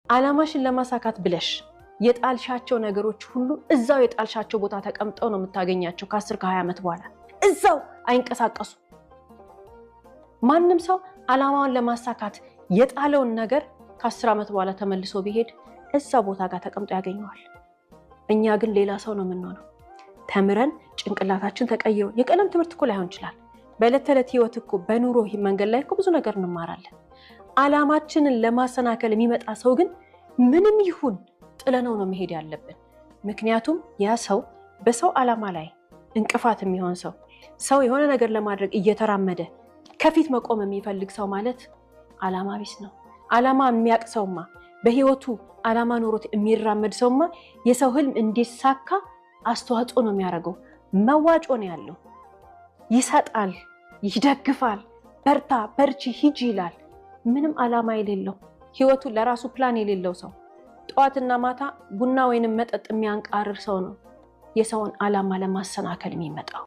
አላማሽን ለማሳካት ብለሽ የጣልሻቸው ነገሮች ሁሉ እዛው የጣልሻቸው ቦታ ተቀምጠው ነው የምታገኛቸው። ከ10 ከ20 ዓመት በኋላ እዛው አይንቀሳቀሱ። ማንም ሰው አላማውን ለማሳካት የጣለውን ነገር ከ10 ዓመት በኋላ ተመልሶ ቢሄድ እዛ ቦታ ጋር ተቀምጦ ያገኘዋል። እኛ ግን ሌላ ሰው ነው የምንሆነው። ተምረን ጭንቅላታችን ተቀይሮ የቀለም ትምህርት እኮ ላይሆን ይችላል። በዕለት ተዕለት ህይወት እኮ በኑሮ መንገድ ላይ እኮ ብዙ ነገር እንማራለን። አላማችንን ለማሰናከል የሚመጣ ሰው ግን ምንም ይሁን ጥለነው ነው መሄድ ያለብን። ምክንያቱም ያ ሰው በሰው አላማ ላይ እንቅፋት የሚሆን ሰው የሆነ ነገር ለማድረግ እየተራመደ ከፊት መቆም የሚፈልግ ሰው ማለት አላማ ቢስ ነው። አላማ የሚያቅ ሰውማ በህይወቱ አላማ ኖሮት የሚራመድ ሰውማ የሰው ህልም እንዲሳካ አስተዋጽኦ ነው የሚያደርገው። መዋጮ ነው ያለው። ይሰጣል፣ ይደግፋል፣ በርታ፣ በርቺ፣ ሂጂ ይላል። ምንም አላማ የሌለው ህይወቱ ለራሱ ፕላን የሌለው ሰው ጠዋትና ማታ ቡና ወይንም መጠጥ የሚያንቃርር ሰው ነው የሰውን አላማ ለማሰናከል የሚመጣው።